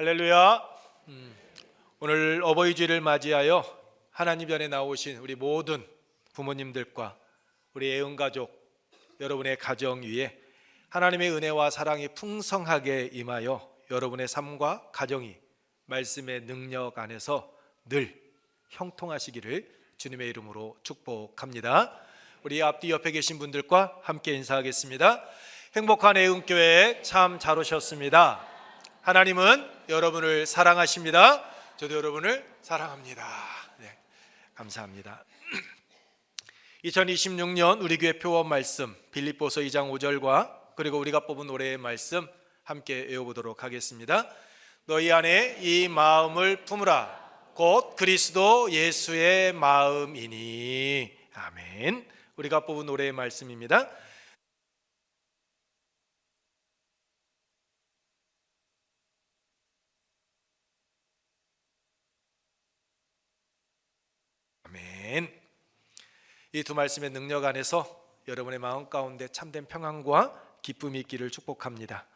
할렐루야. 오늘 어버이 주일을 맞이하여 하나님 전에 나오신 우리 모든 부모님들과 우리 애은가족, 여러분의 가정 위에 하나님의 은혜와 사랑이 풍성하게 임하여 여러분의 삶과 가정이 말씀의 능력 안에서 늘 형통하시기를 주님의 이름으로 축복합니다. 우리 앞뒤 옆에 계신 분들과 함께 인사하겠습니다. 행복한 애은교회에 참 잘 오셨습니다. 하나님은 여러분을 사랑하십니다. 저도 여러분을 사랑합니다. 네, 감사합니다. 2026년 우리 교회 표원 말씀 빌립보서 2장 5절과 그리고 우리가 뽑은 노래의 말씀 함께 외워보도록 하겠습니다. 너희 안에 이 마음을 품으라 곧 그리스도 예수의 마음이니. 아멘. 우리가 뽑은 노래의 말씀입니다. 아멘. 이 두 말씀의 능력 안에서 여러분의 마음 가운데 참된 평안과 기쁨이 있기를 축복합니다.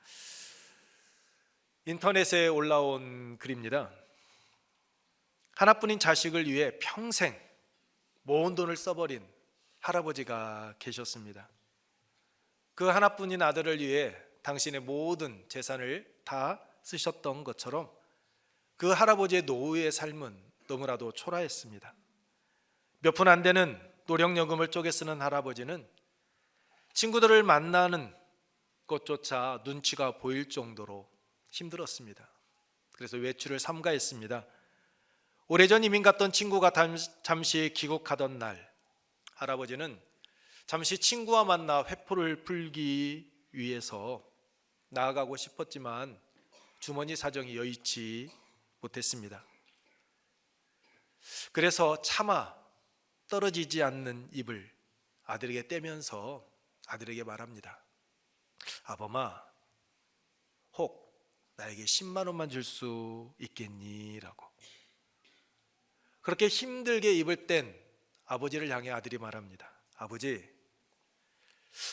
인터넷에 올라온 글입니다. 하나뿐인 자식을 위해 평생 모은 돈을 써버린 할아버지가 계셨습니다. 그 하나뿐인 아들을 위해 당신의 모든 재산을 다 쓰셨던 것처럼 그 할아버지의 노후의 삶은 너무나도 초라했습니다. 몇 푼 안 되는 노령연금을 쪼개 쓰는 할아버지는 친구들을 만나는 것조차 눈치가 보일 정도로 힘들었습니다. 그래서 외출을 삼가했습니다. 오래전 이민 갔던 친구가 잠시 귀국하던 날, 할아버지는 잠시 친구와 만나 회포를 풀기 위해서 나아가고 싶었지만 주머니 사정이 여의치 못했습니다. 그래서 차마 떨어지지 않는 입을 아들에게 떼면서 아들에게 말합니다. 아범아, 혹 나에게 10만 원만 줄 수 있겠니? 라고. 그렇게 힘들게 입을 뗀 아버지를 향해 아들이 말합니다. 아버지,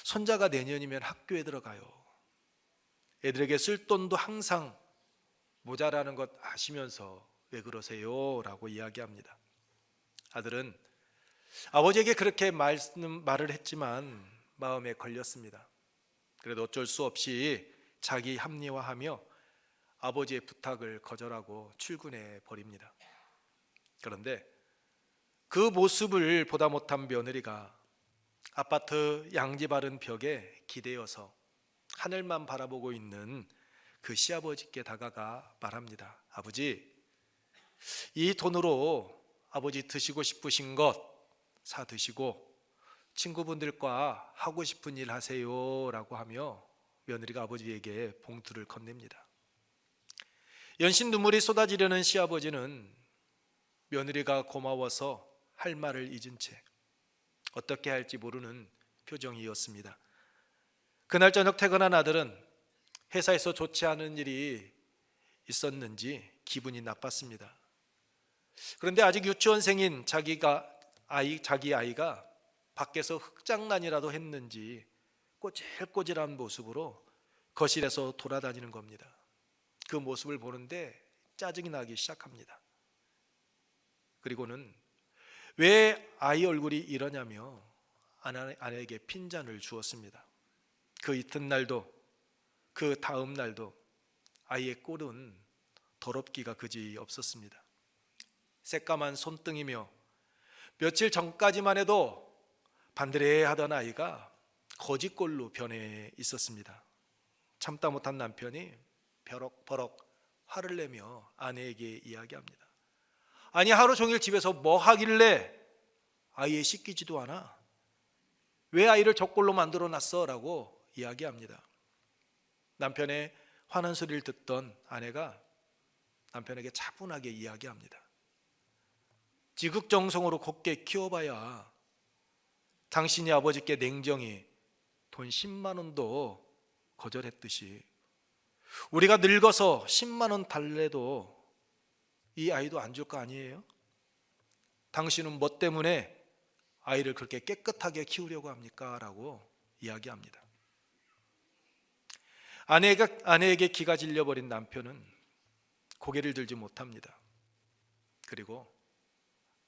손자가 내년이면 학교에 들어가요. 애들에게 쓸 돈도 항상 모자라는 것 아시면서 왜 그러세요? 라고 이야기합니다. 아들은 아버지에게 그렇게 말을 했지만 마음에 걸렸습니다. 그래도 어쩔 수 없이 자기 합리화하며 아버지의 부탁을 거절하고 출근해 버립니다. 그런데 그 모습을 보다 못한 며느리가 아파트 양지 바른 벽에 기대어서 하늘만 바라보고 있는 그 시아버지께 다가가 말합니다. 아버지, 이 돈으로 아버지 드시고 싶으신 것 사 드시고 친구분들과 하고 싶은 일 하세요 라고 하며 며느리가 아버지에게 봉투를 건넵니다. 연신 눈물이 쏟아지려는 시아버지는 며느리가 고마워서 할 말을 잊은 채 어떻게 할지 모르는 표정이었습니다. 그날 저녁 퇴근한 아들은 회사에서 좋지 않은 일이 있었는지 기분이 나빴습니다. 그런데 아직 유치원생인 자기 아이가 밖에서 흙장난이라도 했는지 꼬질꼬질한 모습으로 거실에서 돌아다니는 겁니다. 그 모습을 보는데 짜증이 나기 시작합니다. 그리고는 왜 아이 얼굴이 이러냐며 아내에게 핀잔을 주었습니다. 그 이튿날도 그 다음 날도 아이의 꼴은 더럽기가 그지 없었습니다. 새까만 손등이며 며칠 전까지만 해도 반드레하던 아이가 거지꼴로 변해 있었습니다. 참다 못한 남편이 버럭버럭 화를 내며 아내에게 이야기합니다. 아니, 하루 종일 집에서 뭐 하길래 아이에 씻기지도 않아? 왜 아이를 저꼴로 만들어놨어? 라고 이야기합니다. 남편의 화난 소리를 듣던 아내가 남편에게 차분하게 이야기합니다. 지극정성으로 곱게 키워봐야 당신이 아버지께 냉정히 돈 10만 원도 거절했듯이 우리가 늙어서 10만 원 달래도 이 아이도 안 줄 거 아니에요? 당신은 뭐 때문에 아이를 그렇게 깨끗하게 키우려고 합니까? 라고 이야기합니다. 아내에게 기가 질려버린 남편은 고개를 들지 못합니다. 그리고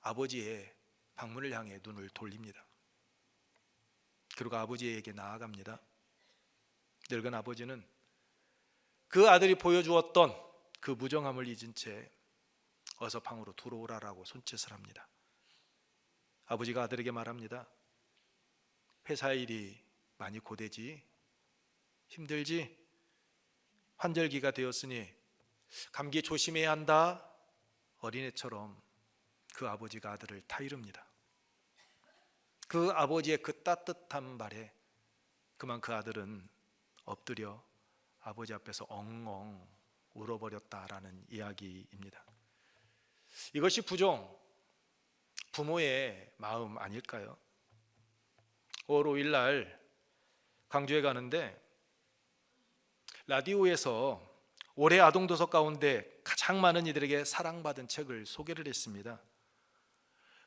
아버지의 방문을 향해 눈을 돌립니다. 그리고 아버지에게 나아갑니다. 늙은 아버지는 그 아들이 보여주었던 그 무정함을 잊은 채 어서 방으로 들어오라라고 손짓을 합니다. 아버지가 아들에게 말합니다. 회사 일이 많이 고되지? 힘들지? 환절기가 되었으니 감기 조심해야 한다. 어린애처럼 그 아버지가 아들을 타이릅니다. 그 아버지의 그 따뜻한 말에 그만 그 아들은 엎드려 아버지 앞에서 엉엉 울어버렸다라는 이야기입니다. 이것이 부모의 마음 아닐까요? 5월 5일 날 광주에 가는데 라디오에서 올해 아동도서 가운데 가장 많은 이들에게 사랑받은 책을 소개를 했습니다.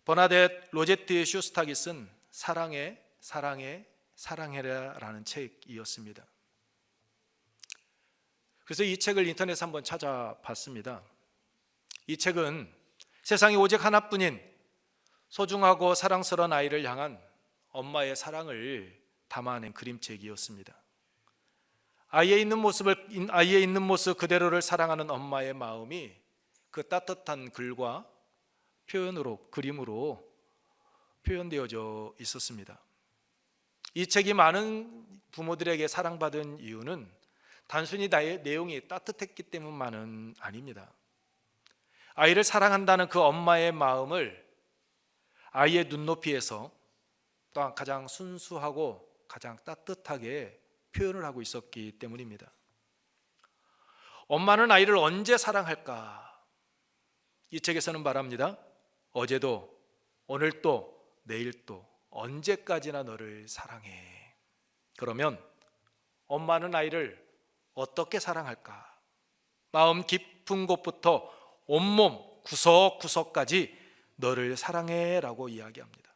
버나뎃 로제트 슈스탁이 쓴 사랑해 사랑해 사랑해라라는 책이었습니다. 그래서 이 책을 인터넷에 한번 찾아봤습니다. 이 책은 세상에 오직 하나뿐인 소중하고 사랑스러운 아이를 향한 엄마의 사랑을 담아낸 그림책이었습니다. 아이의 있는 모습 그대로를 사랑하는 엄마의 마음이 그 따뜻한 글과 그림으로 표현되어져 있었습니다. 이 책이 많은 부모들에게 사랑받은 이유는 단순히 내용이 따뜻했기 때문만은 아닙니다. 아이를 사랑한다는 그 엄마의 마음을 아이의 눈높이에서 또한 가장 순수하고 가장 따뜻하게 표현을 하고 있었기 때문입니다. 엄마는 아이를 언제 사랑할까? 이 책에서는 말합니다. 어제도 오늘도 내일도 언제까지나 너를 사랑해. 그러면 엄마는 아이를 어떻게 사랑할까? 마음 깊은 곳부터 온몸 구석구석까지 너를 사랑해 라고 이야기합니다.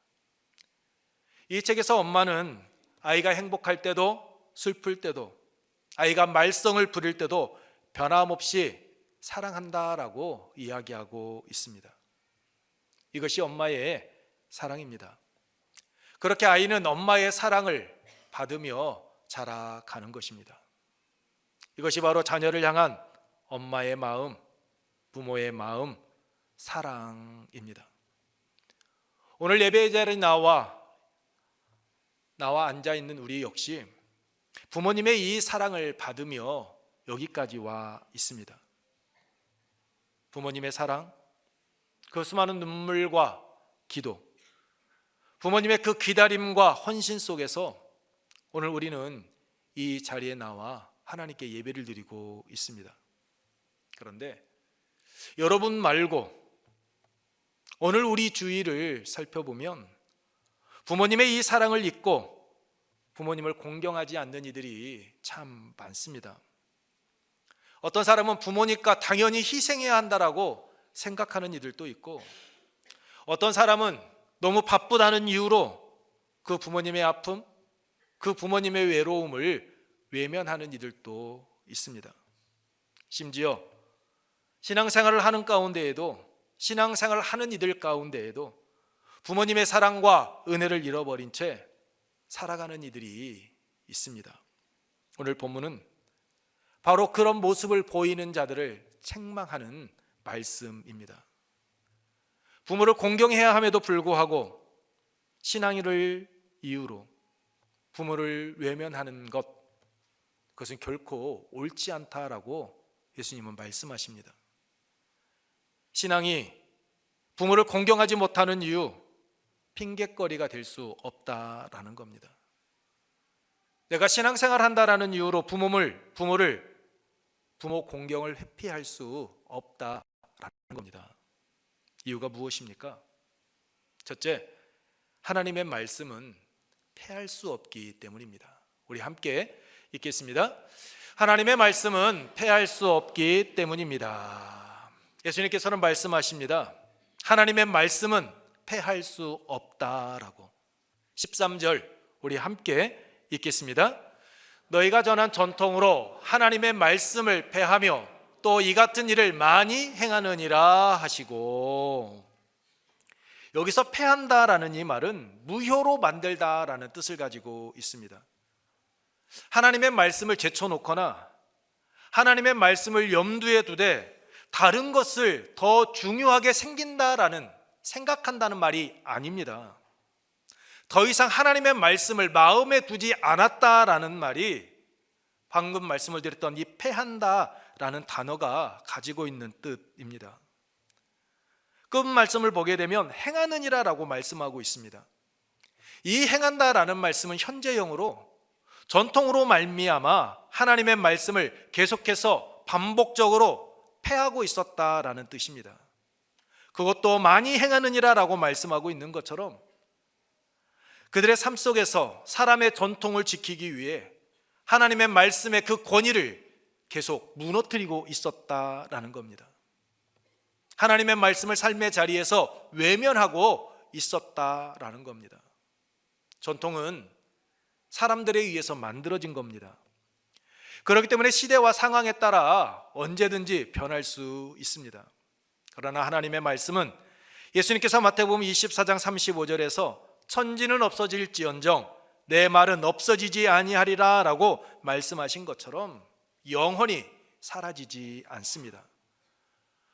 이 책에서 엄마는 아이가 행복할 때도 슬플 때도 아이가 말썽을 부릴 때도 변함없이 사랑한다라고 이야기하고 있습니다. 이것이 엄마의 사랑입니다. 그렇게 아이는 엄마의 사랑을 받으며 자라가는 것입니다. 이것이 바로 자녀를 향한 엄마의 마음, 부모의 마음, 사랑입니다. 오늘 예배 자리에 나와 앉아있는 우리 역시 부모님의 이 사랑을 받으며 여기까지 와 있습니다. 부모님의 사랑, 그 수많은 눈물과 기도, 부모님의 그 기다림과 헌신 속에서 오늘 우리는 이 자리에 나와 하나님께 예배를 드리고 있습니다. 그런데 여러분 말고 오늘 우리 주위를 살펴보면 부모님의 이 사랑을 잊고 부모님을 공경하지 않는 이들이 참 많습니다. 어떤 사람은 부모니까 당연히 희생해야 한다라고 생각하는 이들도 있고, 어떤 사람은 너무 바쁘다는 이유로 그 부모님의 아픔, 그 부모님의 외로움을 외면하는 이들도 있습니다. 심지어 신앙생활을 하는 가운데에도, 신앙생활을 하는 이들 가운데에도 부모님의 사랑과 은혜를 잃어버린 채 살아가는 이들이 있습니다. 오늘 본문은 바로 그런 모습을 보이는 자들을 책망하는 말씀입니다. 부모를 공경해야 함에도 불구하고 신앙을 이유로 부모를 외면하는 것, 그것은 결코 옳지 않다라고 예수님은 말씀하십니다. 신앙이 부모를 공경하지 못하는 이유, 핑계거리가 될 수 없다라는 겁니다. 내가 신앙생활 한다라는 이유로 부모 공경을 회피할 수 없다라는 겁니다. 이유가 무엇입니까? 첫째, 하나님의 말씀은 패할 수 없기 때문입니다. 우리 함께 읽겠습니다. 하나님의 말씀은 패할 수 없기 때문입니다. 예수님께서는 말씀하십니다. 하나님의 말씀은 패할 수 없다라고. 13절 우리 함께 읽겠습니다. 너희가 전한 전통으로 하나님의 말씀을 패하며 또 이 같은 일을 많이 행하느니라 하시고, 여기서 패한다라는 이 말은 무효로 만들다라는 뜻을 가지고 있습니다. 하나님의 말씀을 제쳐놓거나 하나님의 말씀을 염두에 두되 다른 것을 더 중요하게 생각한다는 말이 아닙니다. 더 이상 하나님의 말씀을 마음에 두지 않았다라는 말이 방금 말씀을 드렸던 이 패한다라는 단어가 가지고 있는 뜻입니다. 끝 말씀을 보게 되면 행하느니라라고 말씀하고 있습니다. 이 행한다라는 말씀은 현재형으로 전통으로 말미암아 하나님의 말씀을 계속해서 반복적으로 패하고 있었다라는 뜻입니다. 그것도 많이 행하느니라라고 말씀하고 있는 것처럼 그들의 삶 속에서 사람의 전통을 지키기 위해 하나님의 말씀의 그 권위를 계속 무너뜨리고 있었다라는 겁니다. 하나님의 말씀을 삶의 자리에서 외면하고 있었다라는 겁니다. 전통은 사람들에 의해서 만들어진 겁니다. 그렇기 때문에 시대와 상황에 따라 언제든지 변할 수 있습니다. 그러나 하나님의 말씀은 예수님께서 마태복음 24장 35절에서 천지는 없어질지언정 내 말은 없어지지 아니하리라 라고 말씀하신 것처럼 영원히 사라지지 않습니다.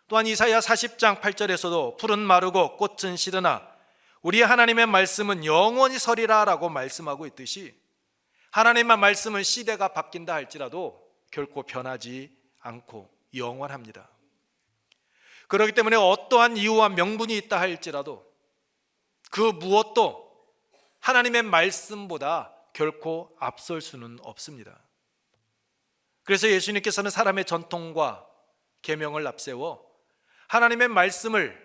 또한 이사야 40장 8절에서도 풀은 마르고 꽃은 시드나 우리 하나님의 말씀은 영원히 서리라 라고 말씀하고 있듯이 하나님의 말씀은 시대가 바뀐다 할지라도 결코 변하지 않고 영원합니다. 그렇기 때문에 어떠한 이유와 명분이 있다 할지라도 그 무엇도 하나님의 말씀보다 결코 앞설 수는 없습니다. 그래서 예수님께서는 사람의 전통과 계명을 앞세워 하나님의 말씀을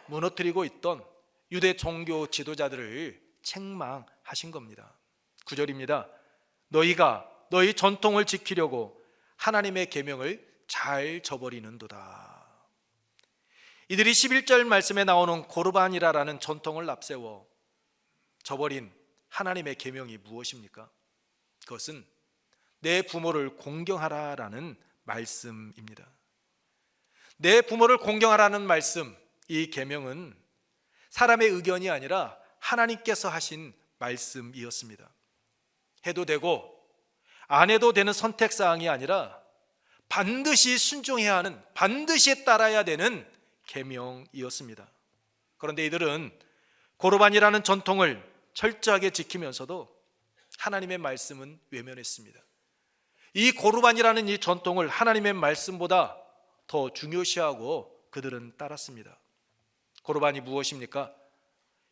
무너뜨리고 있던 유대 종교 지도자들을 책망하신 겁니다. 9절입니다. 너희가 너희 전통을 지키려고 하나님의 계명을 잘 저버리는도다. 이들이 11절 말씀에 나오는 고르반이라는 전통을 앞세워 저버린 하나님의 계명이 무엇입니까? 그것은 내 부모를 공경하라라는 말씀입니다. 내 부모를 공경하라는 말씀, 이 계명은 사람의 의견이 아니라 하나님께서 하신 말씀이었습니다. 해도 되고 안 해도 되는 선택사항이 아니라 반드시 순종해야 하는, 반드시 따라야 되는 계명이었습니다. 그런데 이들은 고르반이라는 전통을 철저하게 지키면서도 하나님의 말씀은 외면했습니다. 이 고르반이라는 이 전통을 하나님의 말씀보다 더 중요시하고 그들은 따랐습니다. 고르반이 무엇입니까?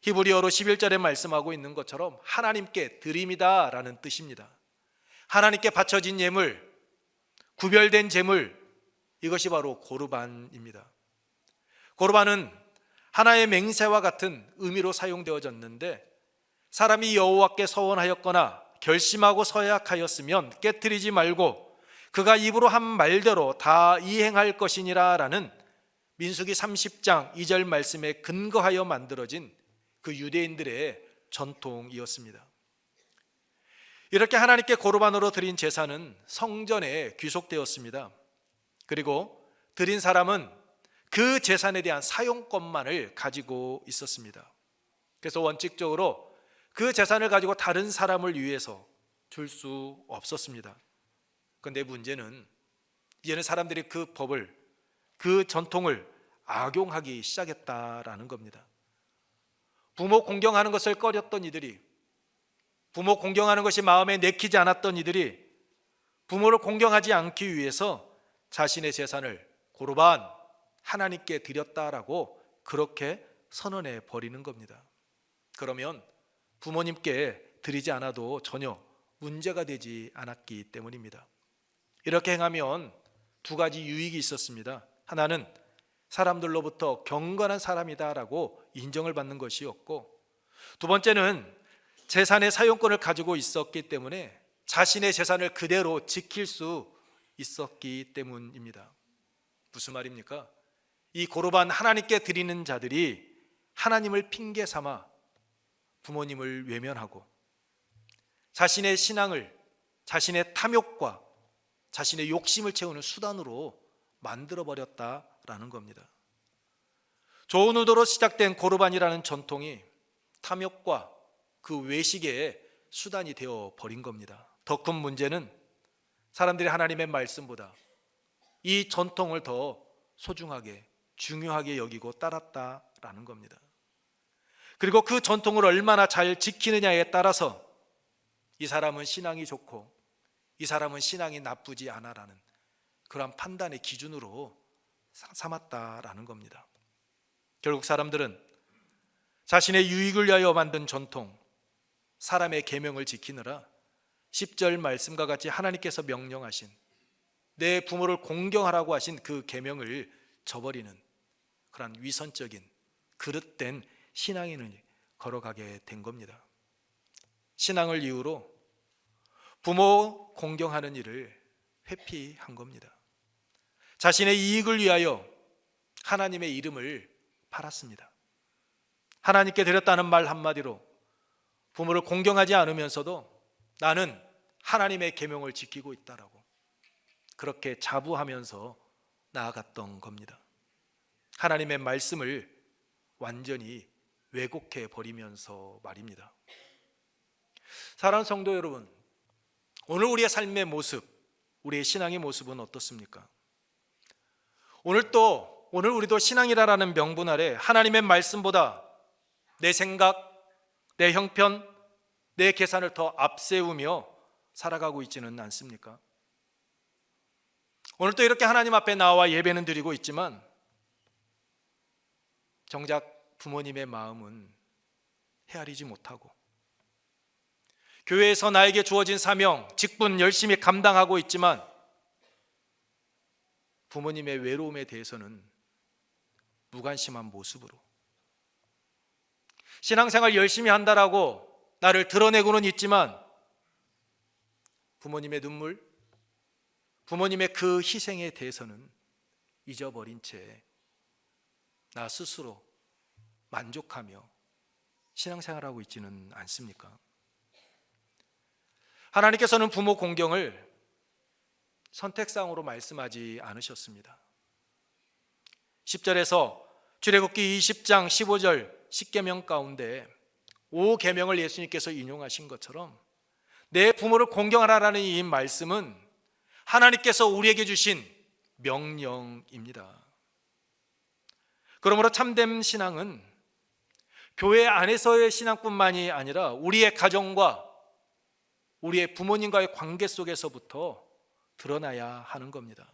히브리어로 11절에 말씀하고 있는 것처럼 하나님께 드림이다 라는 뜻입니다. 하나님께 바쳐진 예물, 구별된 제물, 이것이 바로 고르반입니다. 고르반은 하나의 맹세와 같은 의미로 사용되어졌는데 사람이 여호와께 서원하였거나 결심하고 서약하였으면 깨트리지 말고 그가 입으로 한 말대로 다 이행할 것이니라 라는 민수기 30장 2절 말씀에 근거하여 만들어진 그 유대인들의 전통이었습니다. 이렇게 하나님께 고르반으로 드린 제사는 성전에 귀속되었습니다. 그리고 드린 사람은 그 제산에 대한 사용권만을 가지고 있었습니다. 그래서 원칙적으로 그 재산을 가지고 다른 사람을 위해서 줄 수 없었습니다. 그런데 문제는 이제는 사람들이 그 법을, 그 전통을 악용하기 시작했다라는 겁니다. 부모 공경하는 것을 꺼렸던 이들이, 부모 공경하는 것이 마음에 내키지 않았던 이들이 부모를 공경하지 않기 위해서 자신의 재산을 고르반 하나님께 드렸다라고 그렇게 선언해 버리는 겁니다. 그러면 부모님께 드리지 않아도 전혀 문제가 되지 않았기 때문입니다. 이렇게 행하면 두 가지 유익이 있었습니다. 하나는 사람들로부터 경건한 사람이다라고 인정을 받는 것이었고, 두 번째는 재산의 사용권을 가지고 있었기 때문에 자신의 재산을 그대로 지킬 수 있었기 때문입니다. 무슨 말입니까? 이 고르반 하나님께 드리는 자들이 하나님을 핑계 삼아 부모님을 외면하고 자신의 신앙을 자신의 탐욕과 자신의 욕심을 채우는 수단으로 만들어버렸다라는 겁니다. 좋은 의도로 시작된 고르반이라는 전통이 탐욕과 그 외식의 수단이 되어 버린 겁니다. 더 큰 문제는 사람들이 하나님의 말씀보다 이 전통을 더 소중하게 중요하게 여기고 따랐다라는 겁니다. 그리고 그 전통을 얼마나 잘 지키느냐에 따라서 이 사람은 신앙이 좋고 이 사람은 신앙이 나쁘지 않아라는 그런 판단의 기준으로 삼았다라는 겁니다. 결국 사람들은 자신의 유익을 위하여 만든 전통, 사람의 계명을 지키느라 10절 말씀과 같이 하나님께서 명령하신 내 부모를 공경하라고 하신 그 계명을 저버리는 그런 위선적인 그릇된 신앙인을 걸어가게 된 겁니다. 신앙을 이유로 부모 공경하는 일을 회피한 겁니다. 자신의 이익을 위하여 하나님의 이름을 팔았습니다. 하나님께 드렸다는 말 한마디로 부모를 공경하지 않으면서도 나는 하나님의 계명을 지키고 있다라고 그렇게 자부하면서 나아갔던 겁니다. 하나님의 말씀을 완전히 왜곡해 버리면서 말입니다. 사랑하는 성도 여러분, 오늘 우리의 삶의 모습, 우리의 신앙의 모습은 어떻습니까? 오늘 우리도 신앙이라는 명분 아래 하나님의 말씀보다 내 생각, 내 형편, 내 계산을 더 앞세우며 살아가고 있지는 않습니까? 오늘도 이렇게 하나님 앞에 나와 예배는 드리고 있지만 정작 부모님의 마음은 헤아리지 못하고 교회에서 나에게 주어진 사명, 직분 열심히 감당하고 있지만 부모님의 외로움에 대해서는 무관심한 모습으로 신앙생활 열심히 한다라고 나를 드러내고는 있지만 부모님의 눈물, 부모님의 그 희생에 대해서는 잊어버린 채 나 스스로 만족하며 신앙생활하고 있지는 않습니까? 하나님께서는 부모 공경을 선택사항으로 말씀하지 않으셨습니다. 10절에서 출애굽기 20장 15절 10계명 가운데 5계명을 예수님께서 인용하신 것처럼 내 부모를 공경하라라는 이 말씀은 하나님께서 우리에게 주신 명령입니다. 그러므로 참된 신앙은 교회 안에서의 신앙뿐만이 아니라 우리의 가정과 우리의 부모님과의 관계 속에서부터 드러나야 하는 겁니다.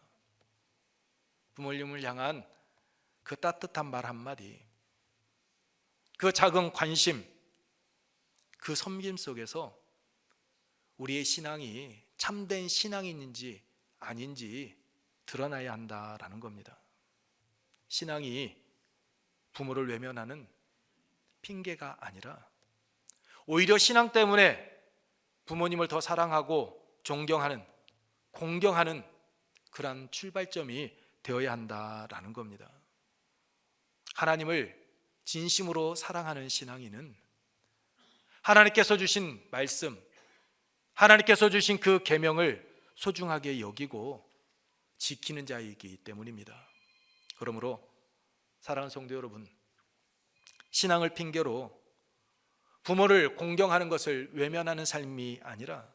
부모님을 향한 그 따뜻한 말 한마디, 그 작은 관심, 그 섬김 속에서 우리의 신앙이 참된 신앙인지 아닌지 드러나야 한다라는 겁니다. 신앙이 부모를 외면하는 핑계가 아니라 오히려 신앙 때문에 부모님을 더 사랑하고 존경하는, 공경하는 그런 출발점이 되어야 한다라는 겁니다. 하나님을 진심으로 사랑하는 신앙인은 하나님께서 주신 말씀, 하나님께서 주신 그 계명을 소중하게 여기고 지키는 자이기 때문입니다. 그러므로 사랑하는 성도 여러분, 신앙을 핑계로 부모를 공경하는 것을 외면하는 삶이 아니라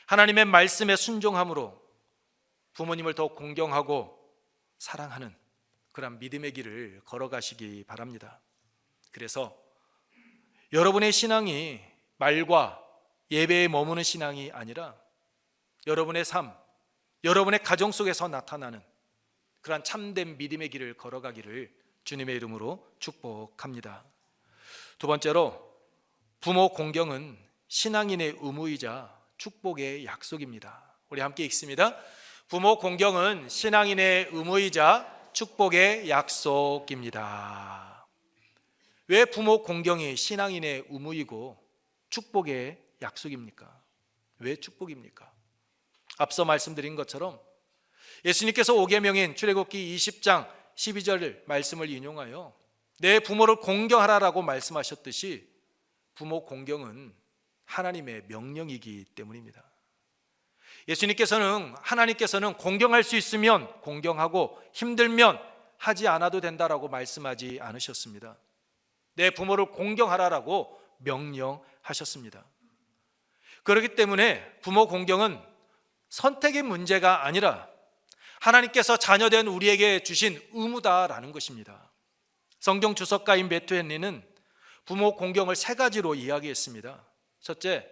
하나님의 말씀에 순종함으로 부모님을 더 공경하고 사랑하는 그런 믿음의 길을 걸어가시기 바랍니다. 그래서 여러분의 신앙이 말과 예배에 머무는 신앙이 아니라 여러분의 삶, 여러분의 가정 속에서 나타나는 그런 참된 믿음의 길을 걸어가기를 주님의 이름으로 축복합니다. 두 번째로, 부모 공경은 신앙인의 의무이자 축복의 약속입니다. 우리 함께 읽습니다. 부모 공경은 신앙인의 의무이자 축복의 약속입니다. 왜 부모 공경이 신앙인의 의무이고 축복의 약속입니까? 왜 축복입니까? 앞서 말씀드린 것처럼 예수님께서 5계명인 출애굽기 20장 12절 말씀을 인용하여 내 부모를 공경하라라고 말씀하셨듯이 부모 공경은 하나님의 명령이기 때문입니다. 하나님께서는 공경할 수 있으면 공경하고 힘들면 하지 않아도 된다라고 말씀하지 않으셨습니다. 내 부모를 공경하라라고 명령하셨습니다. 그렇기 때문에 부모 공경은 선택의 문제가 아니라 하나님께서 자녀된 우리에게 주신 의무다라는 것입니다. 성경 주석가인 매튜 헨리는 부모 공경을 세 가지로 이야기했습니다. 첫째,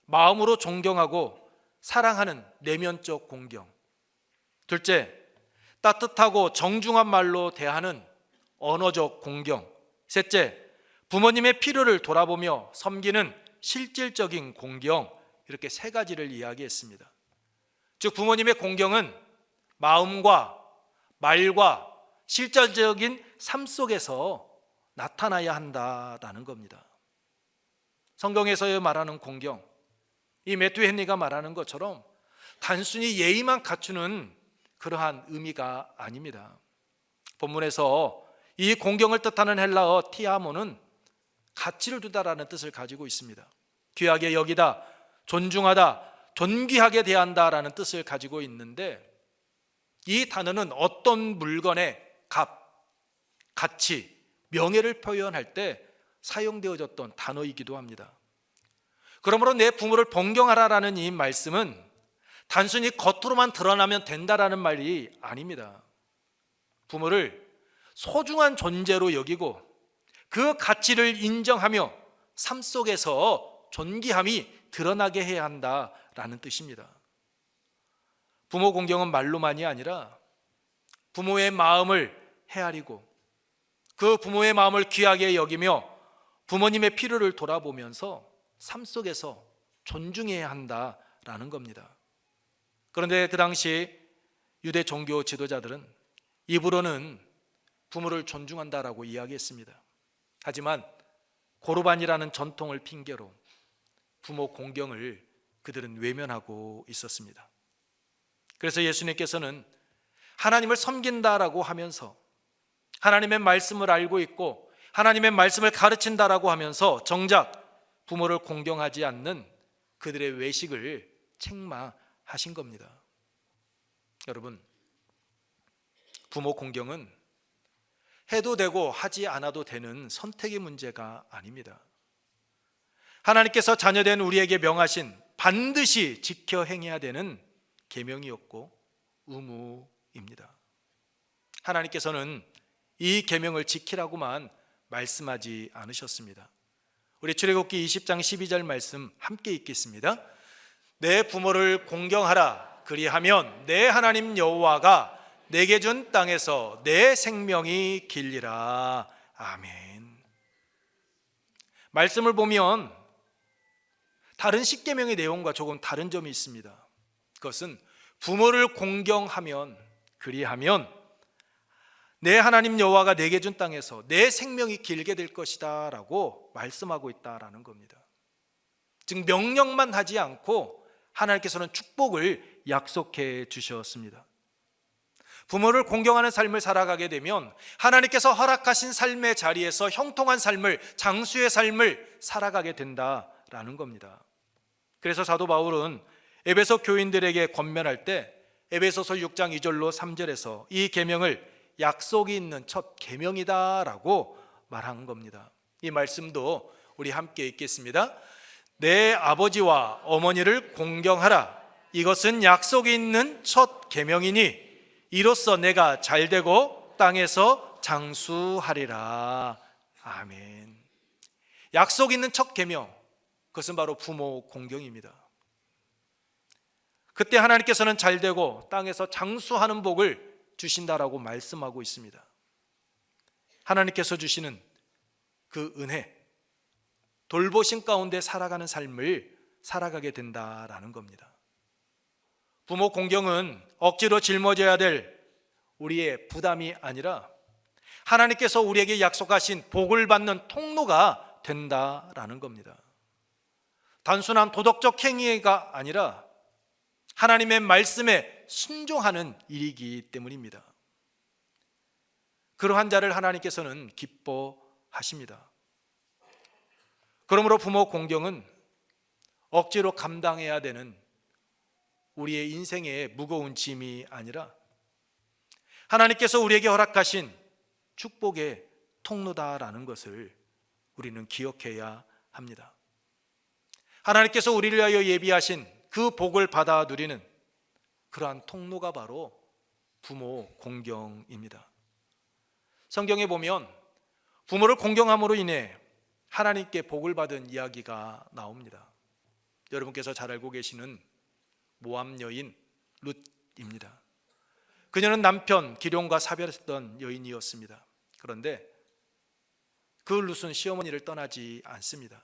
마음으로 존경하고 사랑하는 내면적 공경. 둘째, 따뜻하고 정중한 말로 대하는 언어적 공경. 셋째, 부모님의 필요를 돌아보며 섬기는 실질적인 공경. 이렇게 세 가지를 이야기했습니다. 즉 부모님의 공경은 마음과 말과 실질적인 삶 속에서 나타나야 한다라는 겁니다. 성경에서 말하는 공경, 이 매튜 헨리가 말하는 것처럼 단순히 예의만 갖추는 그러한 의미가 아닙니다. 본문에서 이 공경을 뜻하는 헬라어 티아모는 가치를 두다라는 뜻을 가지고 있습니다. 귀하게 여기다, 존중하다, 존귀하게 대한다라는 뜻을 가지고 있는데, 이 단어는 어떤 물건의 값, 가치, 명예를 표현할 때 사용되어졌던 단어이기도 합니다. 그러므로 내 부모를 존경하라라는 이 말씀은 단순히 겉으로만 드러나면 된다라는 말이 아닙니다. 부모를 소중한 존재로 여기고 그 가치를 인정하며 삶 속에서 존귀함이 드러나게 해야 한다라는 뜻입니다. 부모 공경은 말로만이 아니라 부모의 마음을 헤아리고 그 부모의 마음을 귀하게 여기며 부모님의 필요를 돌아보면서 삶 속에서 존중해야 한다라는 겁니다. 그런데 그 당시 유대 종교 지도자들은 입으로는 부모를 존중한다라고 이야기했습니다. 하지만 고르반이라는 전통을 핑계로 부모 공경을 그들은 외면하고 있었습니다. 그래서 예수님께서는 하나님을 섬긴다라고 하면서 하나님의 말씀을 알고 있고 하나님의 말씀을 가르친다라고 하면서 정작 부모를 공경하지 않는 그들의 외식을 책망하신 겁니다. 여러분, 부모 공경은 해도 되고 하지 않아도 되는 선택의 문제가 아닙니다. 하나님께서 자녀된 우리에게 명하신 반드시 지켜 행해야 되는 계명이었고 의무입니다. 하나님께서는 이 계명을 지키라고만 말씀하지 않으셨습니다. 우리 출애굽기 20장 12절 말씀 함께 읽겠습니다. 내 부모를 공경하라. 그리하면 내 하나님 여호와가 내게 준 땅에서 내 생명이 길리라. 아멘. 말씀을 보면 다른 십계명의 내용과 조금 다른 점이 있습니다. 그것은 부모를 공경하면, 그리하면 내 하나님 여호와가 내게 준 땅에서 내 생명이 길게 될 것이다 라고 말씀하고 있다라는 겁니다. 즉 명령만 하지 않고 하나님께서는 축복을 약속해 주셨습니다. 부모를 공경하는 삶을 살아가게 되면 하나님께서 허락하신 삶의 자리에서 형통한 삶을, 장수의 삶을 살아가게 된다라는 겁니다. 그래서 사도 바울은 에베소 교인들에게 권면할 때 에베소서 6장 2절로 3절에서 이 계명을 약속이 있는 첫 계명이다라고 말한 겁니다. 이 말씀도 우리 함께 읽겠습니다. 내 아버지와 어머니를 공경하라. 이것은 약속이 있는 첫 계명이니 이로써 내가 잘되고 땅에서 장수하리라. 아멘. 약속 있는 첫 계명, 그것은 바로 부모 공경입니다. 그때 하나님께서는 잘되고 땅에서 장수하는 복을 주신다라고 말씀하고 있습니다. 하나님께서 주시는 그 은혜, 돌보심 가운데 살아가는 삶을 살아가게 된다라는 겁니다. 부모 공경은 억지로 짊어져야 될 우리의 부담이 아니라 하나님께서 우리에게 약속하신 복을 받는 통로가 된다라는 겁니다. 단순한 도덕적 행위가 아니라 하나님의 말씀에 순종하는 일이기 때문입니다. 그러한 자를 하나님께서는 기뻐하십니다. 그러므로 부모 공경은 억지로 감당해야 되는 우리의 인생의 무거운 짐이 아니라 하나님께서 우리에게 허락하신 축복의 통로다라는 것을 우리는 기억해야 합니다. 하나님께서 우리를 위하여 예비하신 그 복을 받아 누리는 그러한 통로가 바로 부모 공경입니다. 성경에 보면 부모를 공경함으로 인해 하나님께 복을 받은 이야기가 나옵니다. 여러분께서 잘 알고 계시는 모압 여인 룻입니다. 그녀는 남편 기럝과 사별했던 여인이었습니다. 그런데 그 룻은 시어머니를 떠나지 않습니다.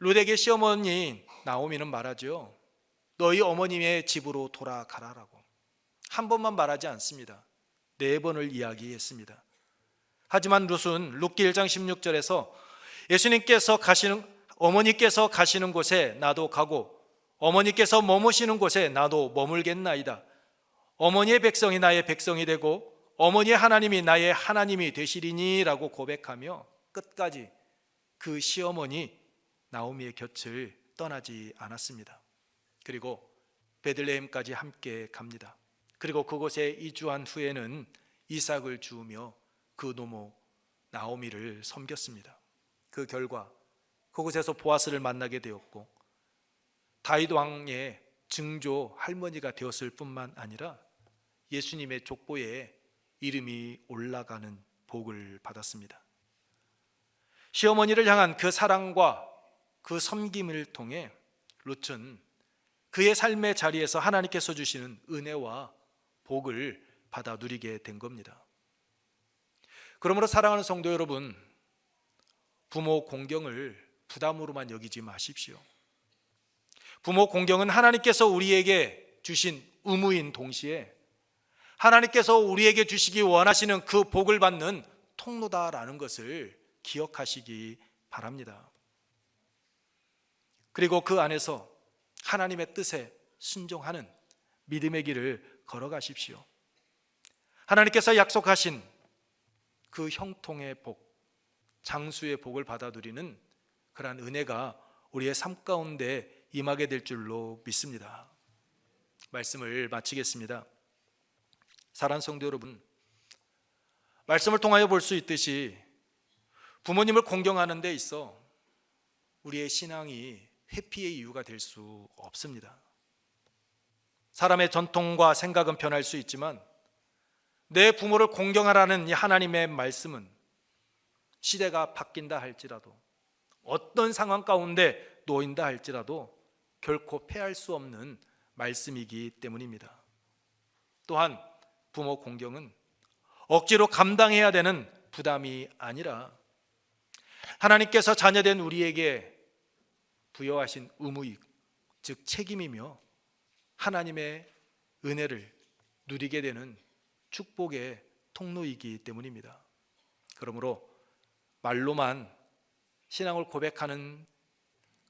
룻에게 시어머니 나오미는 말하죠. 너희 어머님의 집으로 돌아가라라고. 한 번만 말하지 않습니다. 4번을 이야기했습니다. 하지만 룻은 룻기 1장 16절에서 어머니께서 가시는 곳에 나도 가고 어머니께서 머무시는 곳에 나도 머물겠나이다. 어머니의 백성이 나의 백성이 되고 어머니의 하나님이 나의 하나님이 되시리니 라고 고백하며 끝까지 그 시어머니 나오미의 곁을 떠나지 않았습니다. 그리고 베들레헴까지 함께 갑니다. 그리고 그곳에 이주한 후에는 이삭을 주우며 그 노모 나오미를 섬겼습니다. 그 결과 그곳에서 보아스를 만나게 되었고 다윗 왕의 증조 할머니가 되었을 뿐만 아니라 예수님의 족보에 이름이 올라가는 복을 받았습니다. 시어머니를 향한 그 사랑과 그 섬김을 통해 룻은 그의 삶의 자리에서 하나님께서 주시는 은혜와 복을 받아 누리게 된 겁니다. 그러므로 사랑하는 성도 여러분, 부모 공경을 부담으로만 여기지 마십시오. 부모 공경은 하나님께서 우리에게 주신 의무인 동시에 하나님께서 우리에게 주시기 원하시는 그 복을 받는 통로다라는 것을 기억하시기 바랍니다. 그리고 그 안에서 하나님의 뜻에 순종하는 믿음의 길을 걸어가십시오. 하나님께서 약속하신 그 형통의 복, 장수의 복을 받아 누리는 그러한 은혜가 우리의 삶 가운데 임하게 될 줄로 믿습니다. 말씀을 마치겠습니다. 사랑하는 성도 여러분, 말씀을 통하여 볼 수 있듯이 부모님을 공경하는 데 있어 우리의 신앙이 회피의 이유가 될 수 없습니다. 사람의 전통과 생각은 변할 수 있지만 내 부모를 공경하라는 이 하나님의 말씀은 시대가 바뀐다 할지라도 어떤 상황 가운데 놓인다 할지라도 결코 패할 수 없는 말씀이기 때문입니다. 또한 부모 공경은 억지로 감당해야 되는 부담이 아니라 하나님께서 자녀된 우리에게 부여하신 의무이고 즉 책임이며 하나님의 은혜를 누리게 되는 축복의 통로이기 때문입니다. 그러므로 말로만 신앙을 고백하는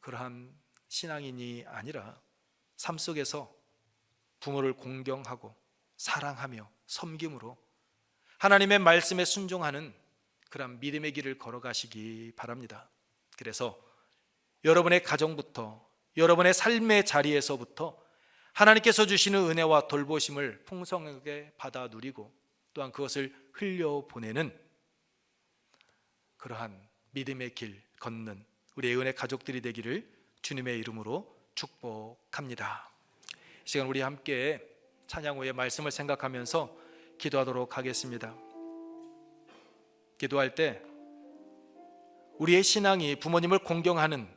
그러한 신앙인이 아니라 삶 속에서 부모를 공경하고 사랑하며 섬김으로 하나님의 말씀에 순종하는 그런 믿음의 길을 걸어가시기 바랍니다. 그래서 여러분의 가정부터 여러분의 삶의 자리에서부터 하나님께서 주시는 은혜와 돌보심을 풍성하게 받아 누리고 또한 그것을 흘려보내는 그러한 믿음의 길 걷는 우리의 은혜 가족들이 되기를 주님의 이름으로 축복합니다. 이 시간 우리 함께 찬양 후에 말씀을 생각하면서 기도하도록 하겠습니다. 기도할 때 우리의 신앙이 부모님을 공경하는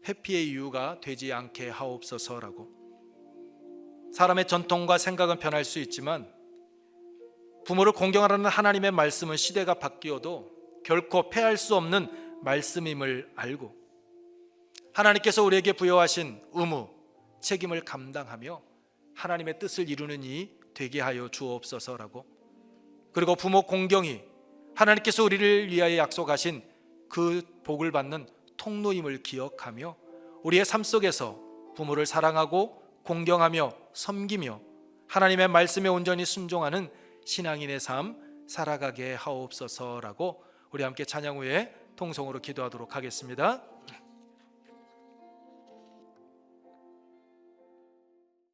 회피의 이유가 되지 않게 하옵소서라고. 사람의 전통과 생각은 변할 수 있지만 부모를 공경하라는 하나님의 말씀은 시대가 바뀌어도 결코 패할 수 없는 말씀임을 알고 하나님께서 우리에게 부여하신 의무, 책임을 감당하며 하나님의 뜻을 이루는 이 되게 하여 주옵소서라고. 그리고 부모 공경이 하나님께서 우리를 위하여 약속하신 그 복을 받는 통로임을 기억하며 우리의 삶 속에서 부모를 사랑하고 공경하며 섬기며 하나님의 말씀에 온전히 순종하는 신앙인의 삶 살아가게 하옵소서라고 우리 함께 찬양 후에 통성으로 기도하도록 하겠습니다.